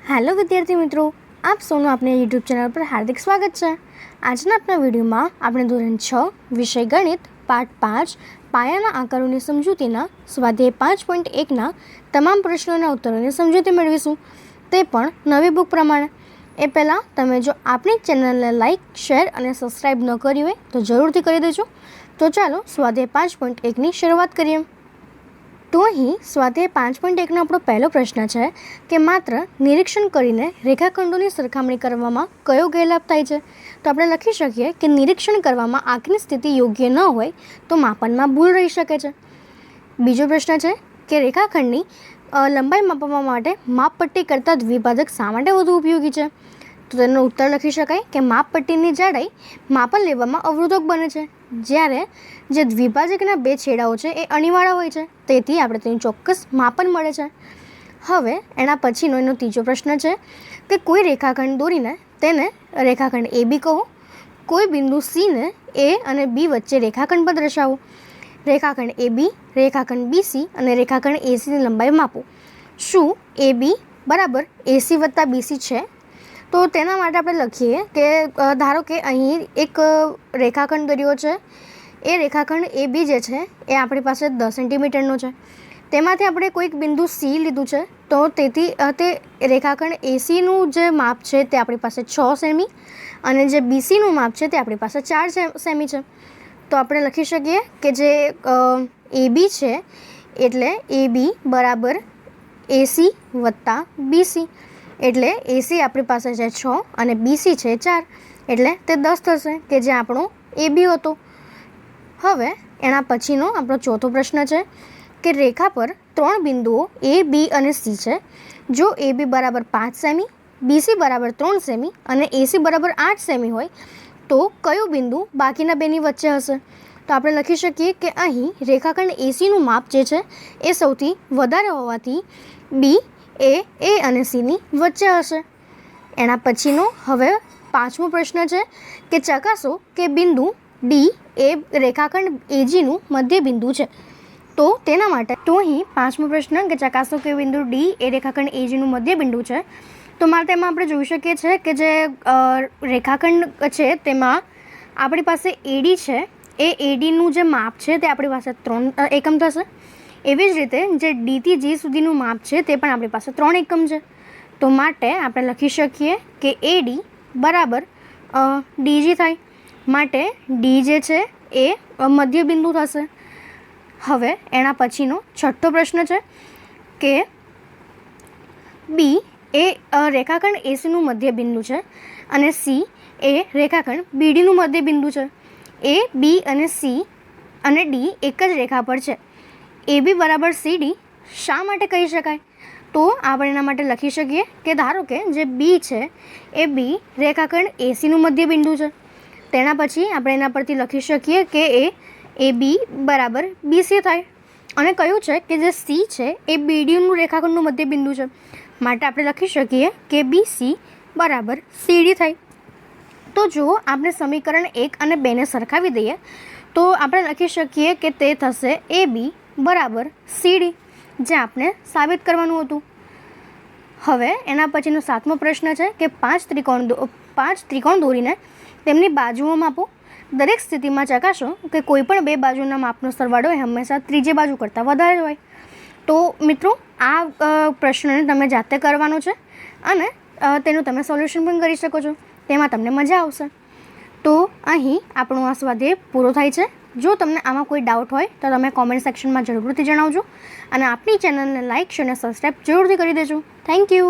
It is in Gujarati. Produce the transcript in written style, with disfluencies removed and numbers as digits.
हेलो विद्यार्थी मित्रों, आप सौનું अपने यूट्यूब चैनल पर हार्दिक स्वागत है। આજના આપણા વિડીયોમાં આપણે ધોરણ 6 વિષય ગણિત પાઠ 5 પાયાના આકારોની સમજૂતીના સ્વાધ્યાય 5.1ના તમામ પ્રશ્નોના ઉત્તરોની સમજૂતી મેળવીશું, તે પણ નવી બુક પ્રમાણે। એ પહેલાં તમે જો આપણી ચેનલને લાઇક, શેર અને સબસ્ક્રાઈબ ન કરી હોય તો જરૂરથી કરી દેજો। તો ચાલો સ્વાધ્યાય 5.1ની શરૂઆત કરીએ। તો અહીં સ્વાધ્યાય 5.1નો આપણો પહેલો પ્રશ્ન છે કે માત્ર નિરીક્ષણ કરીને રેખાખંડોની સરખામણી કરવામાં કયો ગેરલાભ થાય છે? તો આપણે લખી શકીએ કે નિરીક્ષણ કરવામાં આંકની સ્થિતિ યોગ્ય ન હોય તો માપનમાં ભૂલ રહી શકે છે। બીજો પ્રશ્ન છે કે રેખાખંડની લંબાઈ માપવા માટે માપપટ્ટી કરતાં દ્વિભાજક શા માટે વધુ ઉપયોગી છે? તો તેનો ઉત્તર લખી શકાય કે માપપટ્ટીની જાડાઈ માપન લેવામાં અવરોધક બને છે, જ્યારે જે દ્વિભાજકના બે છેડાઓ છે એ અણીવાળા હોય છે, તેથી આપણે તેનું ચોક્કસ માપન મળે છે। હવે એના પછીનો એનો ત્રીજો પ્રશ્ન છે કે કોઈ રેખાખંડ દોરીને તેને રેખાખંડ AB કહો, કોઈ બિંદુ Cને A અને B વચ્ચે રેખાખંડ પર દર્શાવો, રેખાખંડ AB, રેખાખંડ BC અને રેખાખંડ ACની લંબાઈ માપો। શું AB બરાબર AC વત્તા BC છે? તો તેના માટે આપણે લખીએ કે ધારો કે અહીં એક રેખાખંડ દોર્યો છે, એ રેખાખંડ AB જે છે એ આપણી પાસે 10 સેન્ટીમીટરનો છે, તેમાંથી આપણે કોઈક બિંદુ C લીધું છે, તો તેથી તે રેખાખંડ ACનું જે માપ છે તે આપણી પાસે 6 સેમી અને જે BCનું માપ છે તે આપણી પાસે 4 સેમી છે। તો આપણે લખી શકીએ કે જે AB છે એટલે AB બરાબર AC વત્તા BC, એટલે AC આપણી પાસે છે 6 અને BC છે 4, એટલે તે 10 થશે કે જે આપણો AB હતો। હવે એના પછીનો આપણો ચોથો પ્રશ્ન છે કે રેખા પર 3 બિંદુઓ A, B અને C છે। જો AB બરાબર 5 સેમી, BC બરાબર 3 સેમી અને AC બરાબર 8 સેમી હોય તો કયું બિંદુ બાકીના બેની વચ્ચે હશે? તો આપણે લખી શકીએ કે અહીં રેખાખંડ ACનું માપ જે છે એ સૌથી વધારે હોવાથી B એ A અને Cની વચ્ચે હશે। એના પછીનો હવે પાંચમો પ્રશ્ન છે કે ચકાસો કે બિંદુ D એ રેખાખંડ AGનું મધ્ય બિંદુ છે। તો તેના માટે તો અહીં પાંચમો પ્રશ્ન કે ચકાસો કે બિંદુ D એ રેખાખંડ AGનું મધ્ય બિંદુ છે, તો માટે તેમાં આપણે જોઈ શકીએ છીએ કે જે રેખાખંડ છે તેમાં આપણી પાસે AD છે, એ ADનું જે માપ છે તે આપણી પાસે 3 એકમ થશે। એવી જ રીતે જે D થી G સુધીનું માપ છે તે પણ આપણી પાસે 3 એકમ છે, તો માટે આપણે લખી શકીએ કે AD બરાબર DG થાય, માટે D જે છે એ મધ્ય બિંદુ થશે। હવે એના પછીનો છઠ્ઠો પ્રશ્ન છે કે B એ રેખાખંડ ACનું મધ્ય બિંદુ છે અને C એ રેખાખંડ BDનું મધ્ય બિંદુ છે। A, B અને C અને D એક જ રેખા પર છે, AB બરાબર CD શા માટે કહી શકાય? તો આપણે એના માટે લખી શકીએ કે ધારો કે જે B છે એ B રેખાખંડ ACનું મધ્ય બિંદુ છે, તેના પછી આપણે એના પરથી લખી શકીએ કે AB બરાબર BC થાય, અને કયું છે કે જે C છે એ BDનું રેખાખંડનું મધ્ય બિંદુ છે, માટે આપણે લખી શકીએ કે BC બરાબર CD થાય। તો જો આપણે સમીકરણ 1 અને 2ને સરખાવી દઈએ તો આપણે લખી શકીએ કે તે થશે AB બરાબર CD, જે આપણે સાબિત કરવાનું હતું। હવે એના પછીનો સાતમો પ્રશ્ન છે કે પાંચ ત્રિકોણ દોરીને તેમની બાજુઓ માપો, દરેક સ્થિતિમાં ચકાસો કે કોઈ પણ બે બાજુના માપનો સરવાળો એ હંમેશા ત્રીજી બાજુ કરતાં વધારે હોય। તો મિત્રો આ પ્રશ્નને તમે જાતે કરવાનો છે અને તેનું તમે સોલ્યુશન પણ કરી શકો છો, તેમાં તમને મજા આવશે। તો અહીં આપણો આ સ્વાધ્યાય પૂરો થાય છે। જો તમને આમાં કોઈ ડાઉટ હોય તો તમે કોમેન્ટ સેક્શનમાં જરૂરથી જણાવજો અને આપણી ચેનલને લાઇક, શેર અને સબસ્ક્રાઈબ જરૂરથી કરી દેજો। Thank you.